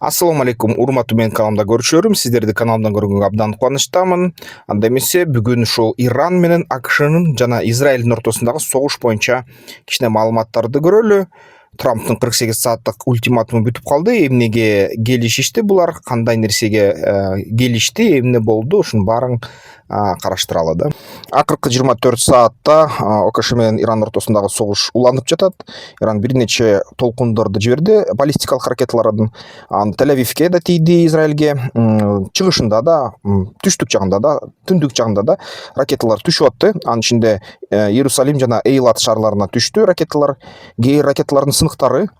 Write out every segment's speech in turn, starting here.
Ассаламу алейкум, урматтуу менин каналымда көрүшөрүм. Сиздерди каналымдан көргөнгө абдан кубанычтамын. Анда эмесе бүгүн ушул Иран менен АКШнын жана Израилдин ортосундагы согуш боюнча кичине маалыматтарды көрөлү. Трамптын 48 сааттык ультиматуму бүтүп калды. Эмнеге келишишти булар, кандай нерсеге келишти, эмне болду, ушунун баарын караштыралы да. Акыркы 24 саатта АКШ менен Иран ортосундагы согуш уланып жатат. Иран бир нече толкундорду жиберди, баллистикалык ракеталардын. Тель-Авивге да тийди, Израилге, чыгышында да, түштүк жагында да, түндүк жагында да ракеталар түшүп атты. Анын ичинде Иерусалим жана Эйлат шаарларына түштү ракеталар. Кээ ракеталардын сыныктары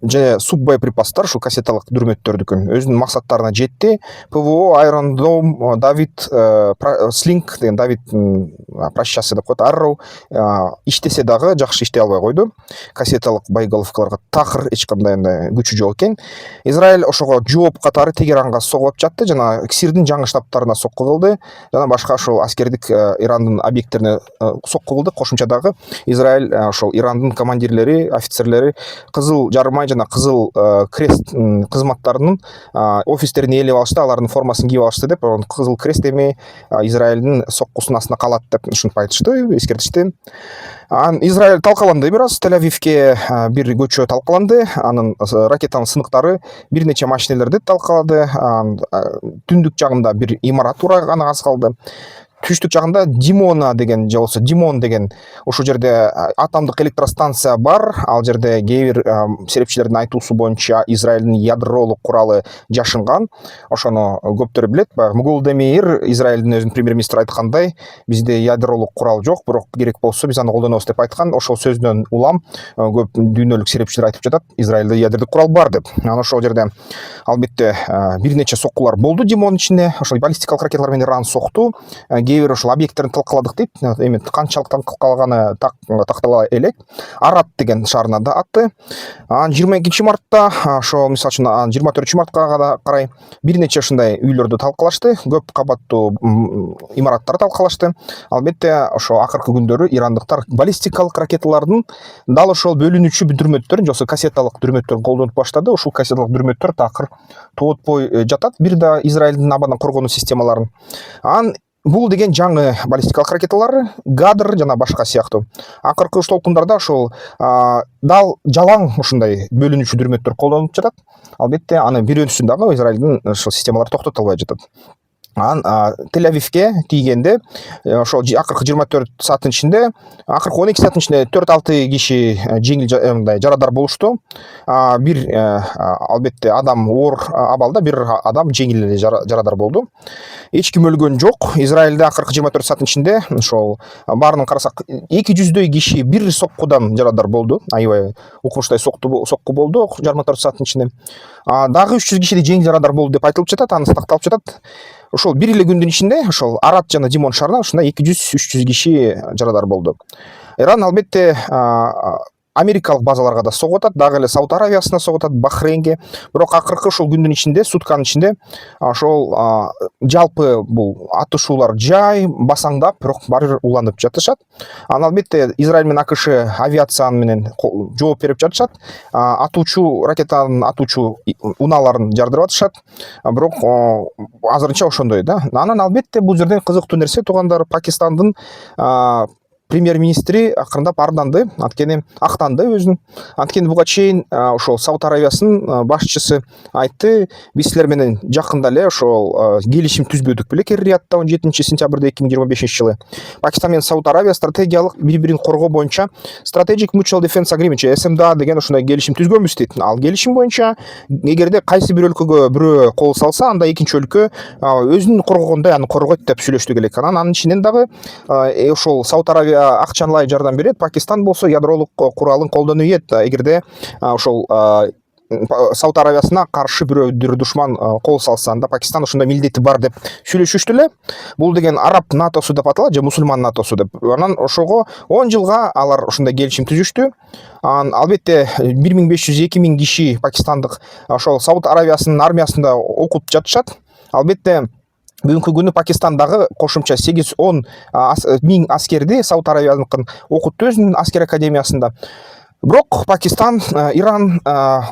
же суббоеприпастар, ушул кассеталык дүрмөттөрдүкүн өзүнүн максаттарына жетти. ПВО, Iron Dome, Давид, Слинг деген Давид пращасы деп коет, Arrow иштесе дагы жакшы иштей албай койду. Кассеталык боеголовкаларга такыр эч кандай күчү жок экен. Израиль ошого жооп катары Тегеранга согуп жатты жана Ксирдин жаңы штабтарына сокку кылды жана башка ошол аскердик Ирандын объекттерине сокку кылды. Кошумча дагы Израиль ошол Ирандын командирлери, офицерлери кызыл жарымай жана кызыл крест кызматтарынын офистерин ээлеп алышты, алардын формасын кийип алышты деп, кызыл крест эми Израилдин соккусунун астына калат деп ушинтип айтышты, эскертишти. Израиль талкаланды бир аз, Тель-Авивге бир көчө талкаланды, анын ракетанын сыныктары бир нече машинелерди талкалады, түндүк жагында бир имарат ураганы аз калды. Түштүк жагында Димона деген же болбосо Димон деген ошол жерде атомдук электростанция бар. Ал жерде кээ бир серепчилердин айтуусу боюнча Израилдин ядролук куралы жашынган. Ошону көптөр билет. Баягы Мугулда Меир, Израилдин өзүнүн премьер-министри айткандай, бизде ядролук курал жок, бирок керек болсо биз аны колдонобуз деп айткан. Ошол сөздөн улам көп дүйнөлүк серепчилер айтып жатат, Израилде ядердик курал бар деп. Анан ошол жерде албетте бир нече соккулар болду Димонун ичинде. Ошол баллистикалык ракеталар менен Иран сокту. Кээ бир ошол объекттерин талкаладык дейт. Эми канчалык талкалаганы тактала элек. Арат деген шаарына да атты. 22 мартта ошол мисалы үчүн 24 мартка карай бир нече ушундай үйлөрдү талкалашты. Көп кабаттуу имараттарды талкалашты. Албетте ошо акыркы күндөрү ирандыктар баллистикалык ракеталардын дал ошол бөлүнүүчү дүрмөттөрүн, жосо кассеталык дүрмөттөрүн колдонуп баштады. Ушул кассеталык дүрмөттөр такыр тоотпой жатат. Бир да Израилдин абадан коргонуу системаларын. Бул деген жаңы баллистикалык ракеталар, Гадр жана башка сыяктуу. Акыркы толкундарда ошол дал жалаң ушундай бөлүнүүчү дүрмөттөр колдонуп жатат. Албетте аны бирөөсүн дагы Израилдин ошол системалары токтото албай жатат. Тель-Авивге тийгенде ошол акыркы 24 сааттын ичинде, акыркы 12 сааттын ичинде 4-6 киши жеңил жарадар болушту. Бир албетте адам оор абалда, бир адам жеңил жарадар болду. Эч ким өлгөн жок. Израилде акыркы 24 сааттын ичинде ошол баарынан карасак 200дөй киши бир соккудан жарадар болду. Аябай укмуштай сокку болду 24 сааттын ичинде. Дагы 300 кишиде жеңил жарадар болду деп айтылып жатат, аны сакталып жатат. Ошол бир эле күндүн ичинде ошол Арат жана Димон шаарынан ушундай 200-300 киши жарадар болду. Иран албетте америкалык базаларга да согуп атат, дагы эле Сауд Аравиясына согуп атат, Бахрейнге. Бирок акыркы ошол күндүн ичинде, сутканын ичинде ошол жалпы бул атышуулар жай басаңдап, бирок баары бир уланып жатышат. Анан албетте Израиль менен АКШ авиацияны менен жооп берип жатышат. Атуучу ракетанын атуучу унааларын жардырып атышат. Бирок азырынча ошондой да. Анан албетте бул жерден кызыктуу нерсе, туугандар, Пакистандын премьер-министри акырындап арданды, актанды өзүн. Анткени буга чейин ошол Сауд Аравиясынын башчысы айтты, биз силер менен жакында эле ошол келишим түзбөдүк белек Риядда 17 сентябрда 2025 жылы. Пакистан менен Сауд Аравия стратегиялык бири-бирин коргоо боюнча Strategic Mutual Defense Agreement (SMDA) деген ушундай келишим түзгөнбүз дейт. Ал келишим боюнча эгерде кайсы бир өлкөгө бирөө кол салса, анда экинчи өлкө өзүн коргогондой аны коргойт деп сүйлөштүк элек. Анан ичинен дагы ошол Сауд Аравия акчалай жардам берет, Пакистан болсо ядролук куралын колдонует. Эгерде ошол Сауд Аравиясына каршы бирөөдөр душман кол салса, анда Пакистан ошондой милдети бар деп сүйлөшүштү эле. Бул деген араб НАТОсу деп аталат, же мусулман НАТОсу деп. Анан ошого 10 жылга алар ошондой келишим түзүштү. Албетте 1500-2000 киши пакистандык ошол Сауд Аравиясынын армиясында окуп жатышат. Албетте бүгүнкү күнү Пакистандагы кошумча 8-10 миң аскерди Сауд Аравияныкын окутту өзүнүн аскер академиясында. Бирок Пакистан, Иран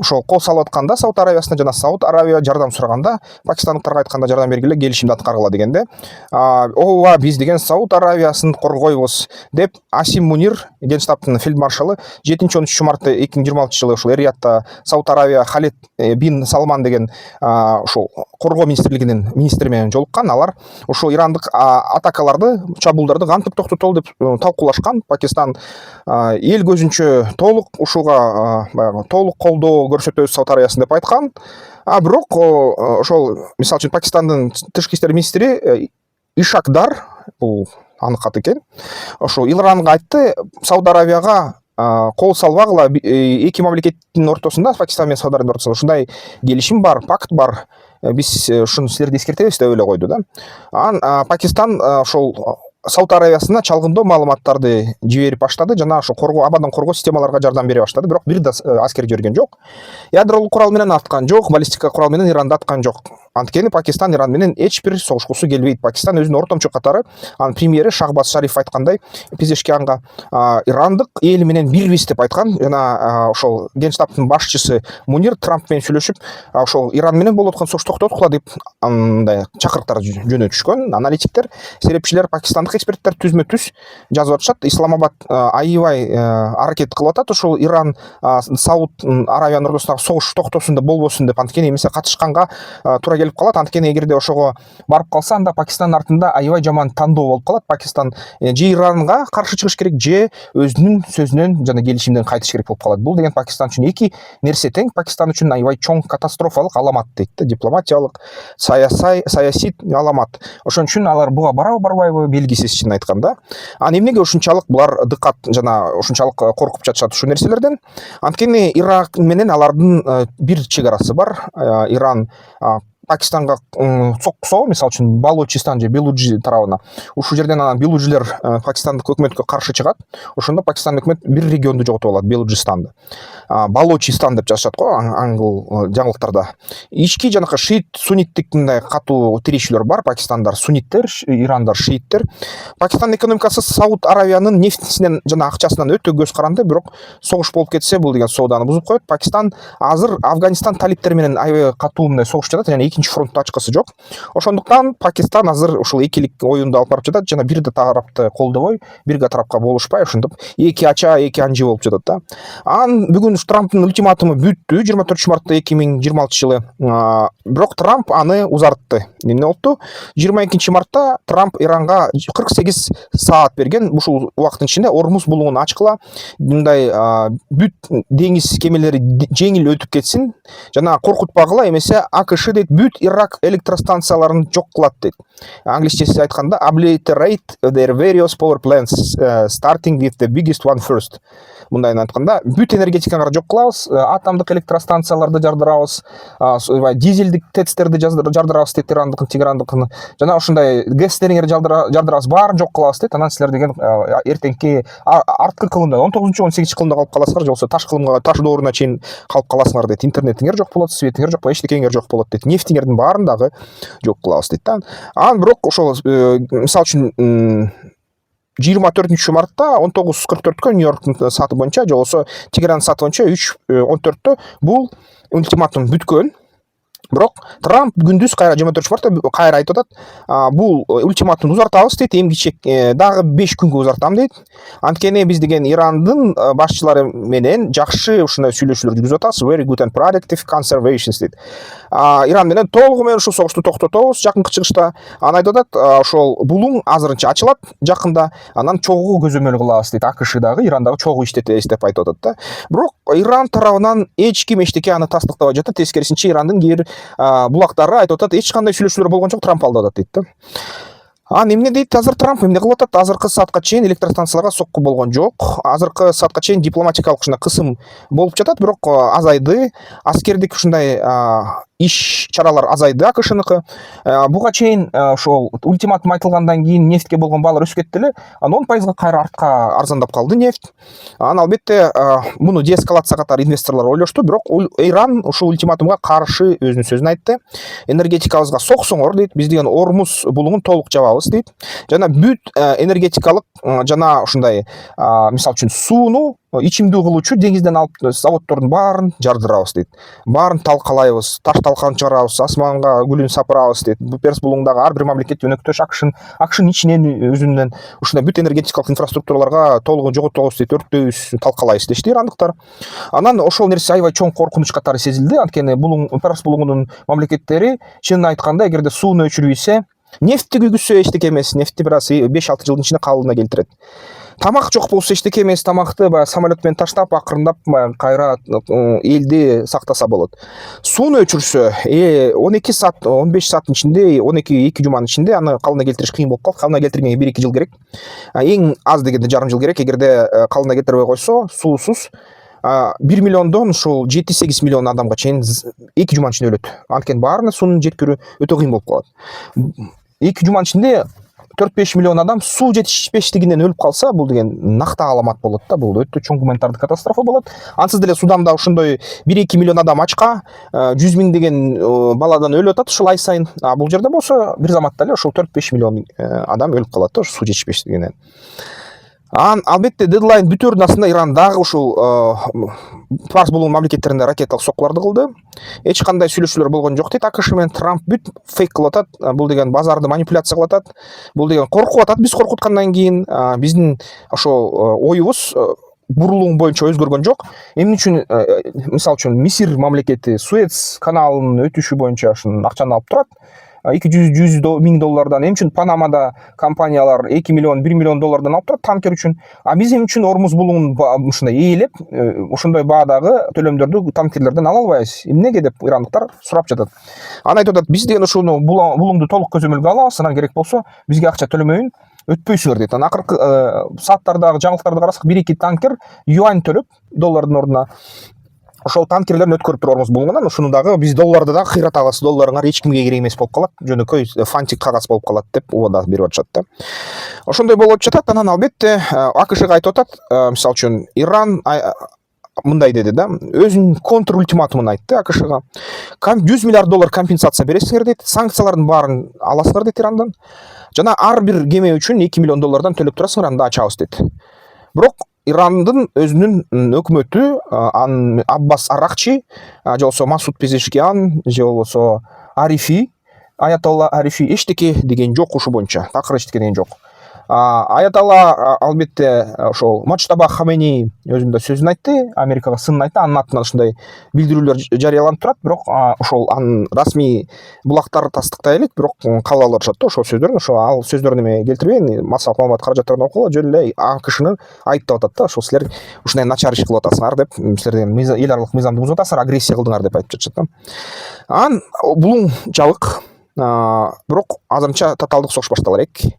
ошол кол салып атканда Сауд Аравиясына жана Сауд Аравия жардам сураганда Пакистандыктарга айтканда жардам бергиле, келишимди аткаргыла дегенде, ооба биз деген Сауд Аравиясын коргойбуз деп Асим Мунир, Генштабтын филд маршалы 7-13 март 2026 жылы ушул Риядта Сауд Аравия Халид бин Салман деген ошол коргоо министрлигинин министри менен жолуккан. Алар ушул ирандык атакаларды, чабуулдарды кантип токтотолу деп талкуулашкан. Пакистан эл көзүнчө толук ушуга баягы толук колдоо көрсөтөбүз Сауд Аравиясын деп айткан. Бирок ошол мисалы үчүн Пакистандын тышкы иштер министри Ишакдар, бул анык ат экен, ошо Иранга айтты, Сауд Аравияга кол салбагыла, эки мамлекеттин ортосунда, Пакистан менен Сауд Аравиянын ортосунда ушундай келишим бар, пакт бар, биз ушуну силерди эскертебиз деп эле койду да. Пакистан ошол Сауд Аравиясына чалгындоо маалыматтарды жиберип баштады жана ошо абадан коргоо системаларга жардам бере баштады. Бирок бир да аскер жиберген жок. Ядролук курал менен аткан жок, баллистика курал менен Иранды аткан жок. Анткени Пакистан Иран менен эч бир согушкусу келбейт. Пакистан өзүнүн ортомчу катары, анын премьери Шахбаз Шариф айткандай, Пезешкиянга ирандык эл менен бирбиз деп айткан. Жана ошол Генштабтын башчысы Мунир Трамп менен сүйлөшүп, ошол Иран менен болуп аткан согушту токтоткула деп андай чакырыктар жөнөтүшкөн. Аналитиктер, серепчилер, пакистандык эксперттер түзмө-түз жазып атышат. Исламабад аябай аракет кылып атат, ошол Иран Сауд Аравиянын ортосундагы согуш токтосун деп, болбосун деп. Анткени эмесе катышканга туура келип калат. Анткени эгерде ошого барып калса, анда Пакистандын артында аябай жаман тандоо болуп калат. Пакистан же Иранга каршы чыгыш керек, же өзүнүн сөзүнөн жана келишимден кайтыш керек болуп калат. Бул деген Пакистан үчүн эки нерсе тең. Пакистан үчүн аябай чоң катастрофалык аламат дейт да, дипломатиялык, саясий аламат. Ошон үчүн алар буга барабы барбайбы белгисиз, чын айтканда. Эмнеге ушунчалык булар дыкат жана ушунчалык коркуп жатышат ушул нерселерден? Анткени Ирак менен алардын бир чек арасы бар. Иран Пакистанга соккусо, мисалы үчүн Балучистан же Белуджи тарабына. Ушул жерден анан белуджилер Пакистандык өкмөткө каршы чыгат. Ошондо Пакистандын өкмөт бир регионду жоготуп алат, Белуджистанды. Балучистан деп жазышат го англ жаңылыктарда. Ички жанакы шиит, сунниттик мындай катуу тирешүүлөр бар. Пакистандар сунниттер, Ирандар шииттер. Пакистандын экономикасы Сауд Аравиянын нефтисинен жана акчасынан өтө көз каранды, бирок согуш болуп кетсе, бул деген сооданы бузуп коет. Пакистан азыр Афганистан талиптери менен аябай катуу мындай согуш жатат, жана экинчи фронтту ачкысы жок. Ошондуктан Пакистан азыр ушул экилик оюнду алып барып жатат, жана бир да тарапты колдобой, бирге тарапка болушпай, ошондоп эки ача, эки анжы болуп жатат да. Бүгүн Трамптын ультиматуму бүттү 24 мартта 2026 жылы. Бирок Трамп аны узартты. Эмне болду? 22 мартта Трамп Иранга 48 саат берген. Ушул убакыттын ичинде Ормуз булугун ачкыла, мындай бүт деңиз кемелери жеңил өтүп кетсин жана коркутпагыла, эмесе АКШ дейт бүт Ирак электростанцияларын жок кылат дейт. Англисчеси айтканда obliterate their various power plants, starting with the biggest one first. Мындай айтканда, бүт энергетиканы жок кылабыз, атомдук электростанцияларды жардырабыз, дизелдик ТЭЦтерди жардырабыз дейт, Тегерандыкын, жана ошондой ГЭСтериңерди жардырабыз, баарын жок кылабыз дейт. Анан силер деген эртеңки арткы кылымда 19-18 кылымда калып каласыңар, же болбосо таш кылымга, таш дооруна чейин калып каласыңар дейт. Интернетиңер жок болот, светиңер жок болот, эчтекеңер жок болот дейт. Нефтиңердин баарын дагы жок кылабыз дейт да. Бирок ошол мисалы үчүн 24 мартта 19:44-кө Нью-Йорктун сааты боюнча, же болбосо Тегеран сааты боюнча 3:14 бул ультиматум бүткөн. Бирок Трамп күндүз кайра 24 мартта кайра айтып атат, бул ультиматумду узартабыз дейт, эмгичек дагы 5 күнгө узартам дейт. Анткени биз деген Ирандын башчылары менен жакшы ушундай сүйлөшүүлөр жүргүзүп атабыз, very good and productive conversations дейт. Иран менен толугу менен ушул согушту токтотобуз жакынкы чыгышта. Аны айтып атат, ошол булуң азырынча ачылат жакында, анан чогуу көзөмөл кылабыз дейт. АКШ дагы Ирандагы чогуу иштетебиз деп айтып атат да. Бирок Иран тарабынан эч ким эчтеке аны тастыктабай жатат. Тескерисинче Ирандын кээ бир булактары айтып атат, эч кандай сүйлөшүүлөр болгон жок, Трамп алдап атат дейт да. Эмне дейт азыр Трамп, эмне кылып атат? Азыркы саатка чейин электростанцияларга сокку болгон жок. Азыркы саатка чейин дипломатикалык ушундай кысым болуп жатат, бирок азайды. Аскердик ушундай иш чаралар азайды АКШныкы. Буга чейин ошол ультиматум айтылгандан кийин нефтке болгон баалар өсүп кетти эле. 10% кайра артка арзандап калды нефть. Албетте муну деэскалация катары инвесторлор ойлошту, бирок Иран ушул ультиматумга каршы өзүнүн сөзүн айтты. Энергетикабызга соксоңор дейт, биз деген Ормуз булуңун толук жабабыз алабыз дейт. Жана бүт энергетикалык жана ушундай мисалы үчүн сууну ичимдүү кылуучу деңизден алып заводдордун баарын жардырабыз дейт. Баарын талкалайбыз, таш талканы чыгарабыз, асманга гүлүн сапырабыз дейт. Перс булугундагы ар бир мамлекет өнөктөш акшын ичинен өзүнөн ушундай бүт энергетикалык инфраструктураларга толугу жоготобуз дейт, өрттөйбүз, талкалайбыз дешти ирандыктар. Анан ошол нерсе аябай чоң коркунуч катары сезилди. Анткени Перс булугунун мамлекеттери чынын айтканда эгерде сууну өчүрбөйсө, нефтти күйгүзсө эчтеке эмес, нефтти бир аз 5-6 жылдын ичинде калыбына келтирет. Тамак жок болсо эчтеке эмес, тамакты баягы самолет менен таштап акырындап кайра элди сактаса болот. Сууну өчүрсө 12 саат, 15 сааттын ичинде, 2 жуманын ичинде аны калыбына келтириш кыйын болуп калат. Калыбына келтиргенге 1-2 жыл керек. Эң аз дегенде жарым жыл керек. Эгерде калыбына келтирбей койсо, суусуз 1 миллиондон ушул 7-8 миллион адамга чейин 2 жуманын ичинде өлөт. Анткени баарына суунун жеткирүү өтө кыйын болуп калат. 2 жуманын ичинде 4-5 миллион адам суу жетишпештигинен өлүп калса, бул деген накта аламат болот да, бул өтө чоң гуманитардык катастрофа болот. Ансыз деле Суданда ошондой 1-2 миллион адам ачка, 100 миң деген баладан өлүп атат ушул ай сайын. Бул жерде болсо бир заматта эле ошол 4-5 миллион адам өлүп калат да, суу жетишпештигинен. Албетте дедлайн бүтөрүнүн астында Иран дагы ушул Парс булугунун мамлекеттеринде ракеталык соккуларды кылды. Эч кандай сүйлөшүүлөр болгон жок дейт. АКШ менен Трамп бүт фейк кылып атат. Бул деген базарды манипуляция кылып атат. Бул деген коркуп атат. Биз коркуткандан кийин биздин ошол оюбуз бурулуң боюнча өзгөргөн жок. Эмне үчүн мисалы үчүн Мисир мамлекети Суэц каналынын өтүшү боюнча ушун акчаны алып турат. 200 миң доллардан, эмне үчүн Панамада компаниялар 2 миллион, 1 миллион доллардан алып турат танкер үчүн. Биз эмне үчүн Ормуз булугун ушундай ээлеп, ошондой баадагы төлөмдөрдү танкерлерден ала албайбыз? Эмнеге деп ирандыктар сурап жатат. Аны айтып атат, биз деген ушуну булуңду толук көзөмөлгө алабыз, анан керек болсо бизге акча төлөмөйүн, өтпөйсүңөр дейт. Анан акыркы сааттардагы жаңылыктарды карасак, 1-2 танкер юань төлөп доллардын ордуна ошол танкерлерин өткөрүп туруп Ормуз булугунан, ушуну дагы биз долларды дагы кыйратабыз, долларыңар эч кимге керек эмес болуп калат, жөнөкөй фантик кагаз болуп калат деп убада берип атышат да. Ошондой болуп жатат. Анан албетте АКШга айтып атат, мисалы үчүн Иран мындай деди да, өзүнүн контр ультиматумун айтты АКШга. 100 миллиард доллар компенсация бересиңер дейт, санкциялардын баарын аласыңар дейт Ирандан. Жана ар бир кеме үчүн 2 миллион доллардан төлөп турасыңар, анда ачабыз дейт. Бирок Ирандын өзүнүн өкмөтү, Аббас Аракчи, же болбосо Масуд Пезешкиан, же болбосо Аятолла Арифи эчтеке деген жок ушу боюнча. Такыр эчтеке деген жок. Аятолла албетте ошол Мочтаба Хамени өзүндө сөзүн айтты, Америкага сынын айтты, анын атынан ушундай билдирүүлөр жарыяланып турат, бирок ошол анын расмий булактары тастыктай элек, бирок кабыл алып атышат да ошол сөздөрүн. Ошол ал сөздөрүн эме келтирбейин, массалык маалымат каражаттарын окугула, жөн эле АКШны айыптап атат да, ошол силер ушундай начар иш кылып атасыңар деп, силерден эл аралык мыйзамды бузуп атасыңар, агрессия кылдыңар деп айтып жатышат да. Анан булуң жабык, бирок азырынча тоталдык согуш баштала элек.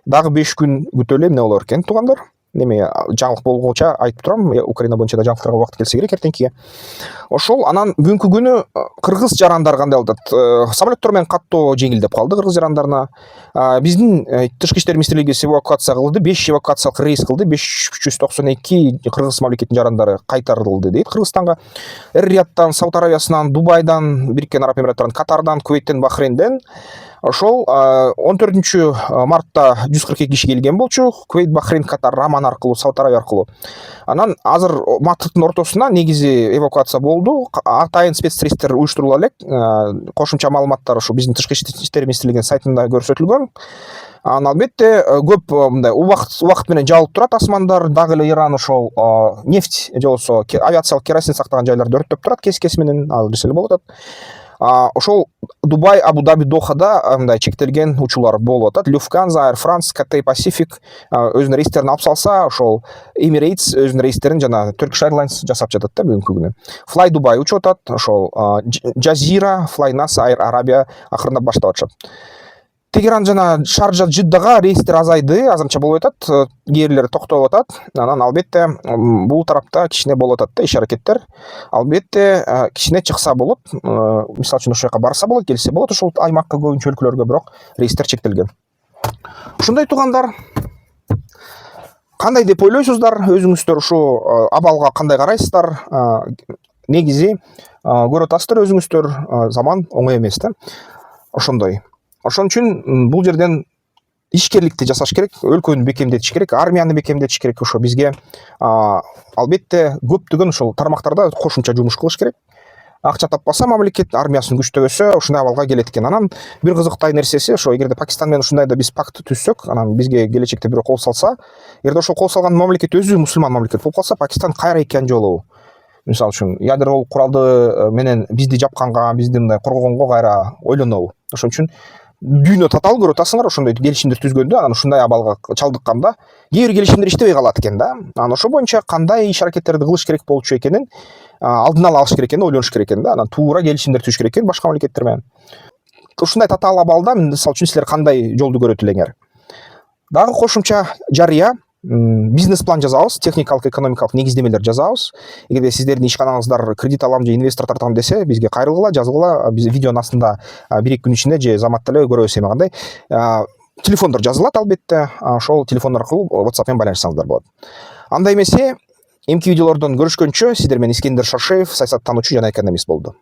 Дагы 5 күн күтөлү, эмне болор экен туугандар? Неме жаңылык болгуча айтып турам, Украина боюнча да жаңылыктарга убакыт келсе керек эртеңкиге. Ошол анан бүгүнкү күнү кыргыз жарандар кандай болуп атат? Самолеттор менен каттоо жеңилдеп калды кыргыз жарандарына. Биздин тышкы иштер министрлиги эвакуация кылды, 5 эвакуациялык рейс кылды, 592 кыргыз мамлекетинин жарандары кайтарылды дейт Кыргызстанга. Эр-Рияттан, Сауд Аравиясынан, Дубайдан, Бириккен Араб Эмираттарынан, Катардан, Кувейттен, Бахрейнден. Ошол 14 мартта 142 киши келген болчу. Кувейт, Бахрейн, Катар, Раман аркылуу, Сауд Аравия аркылуу. Анан азыр марттын ортосуна негизи эвакуация болду. Атайын спецрейстер уюштурула элек. Кошумча маалыматтар ушу биздин тышкы иштер министрлигинин сайтында көрсөтүлгөн. Анан албетте көп мындай убакыт менен жабылып турат асмандар. Дагы эле Иран ошол нефть же болбосо авиациялык керосин сактаган жайларды өрттөп турат кес менен, ал нерсе болуп атат. Ошол Дубай, Абу-Даби, Дохада мындай чектелген учуулар болуп атат. Lufthansa, Air France, Cathay Pacific өзүнүн рейстерин алып салса, ошол Emirates өзүнүн рейстерин жана Turkish Airlines жасап жатат да бүгүнкү күнү. Fly Dubai учуп атат, ошол Jazeera, Flynas, Air Arabia акырындап баштап атышат. Тегеран жана Шаржа, Жиддага рейстер азайды, азырынча болуп атат, кээрлер токтоп атат. Анан албетте бул тарапта кичине болуп атат да иш аракеттер. Албетте кичине чыкса болот. Мисалы үчүн ошол жака барса болот, келсе болот, ошол аймакка көбүнчө өлкөлөргө, бирок рейстер чектелген. Ушундай туугандар, кандай деп ойлойсуздар? Өзүңүздөр ушу абалга кандай карайсыздар? Негизи көрүп атасыздар өзүңүздөр, заман оңой эмес да. Ошондой. Ошон үчүн бул жерден ишкерликти жасаш керек, өлкөнү бекемдетиш керек, армияны бекемдетиш керек. Ошо бизге албетте көптөгөн ушул тармактарда кошумча жумуш кылыш керек. Акча таппаса мамлекет армиясын күчтөбөсө ушундай абалга келет экен. Анан бир кызыктай нерсеси ошо, эгерде Пакистан менен ушундай да биз пакт түзсөк, анан бизге келечекте бирөө кол салса, эгерде ошол кол салган мамлекет өзү мусулман мамлекет болуп калса, Пакистан кайра эккен жолу, мисалы үчүн ядролук куралды менен бизди жапканга, бизди мындай коргогонго кайра ойлонобу. Ошон үчүн дүйнө татаал көрүп атасыңар ошондой келишимдер түзгөндө, анан ушундай абалга чалдыкканда кээ бир келишимдер иштебей калат экен да. Анан ошо боюнча кандай иш аракеттерди кылыш керек болчу экенин алдын ала алыш керек экен, ойлонуш керек экен да. Анан туура келишимдер түзүш керек экен башка мамлекеттер менен. Ушундай татаал абалда мисалы үчүн силер кандай жолду көрөт элеңер? Дагы кошумча жарыя бизнес план жазабыз, техникалык, экономикалык негиздемелер жазабыз. Эгерде сиздердин ишканаңыздар кредит алам же инвестор тартам десе, бизге кайрылгыла, жазгыла. Биз видеонун астында 1-2 күн ичинде же заматта эле көрөбүз эми кандай. Телефондор жазылат албетте. Ошол телефон аркылуу WhatsApp менен байланышсаңыздар болот. Анда эмесе, эмки видеолордон көрүшкөнчө, сиздер менен Искендер Шаршеев, саясаттануучу жана экономист болду.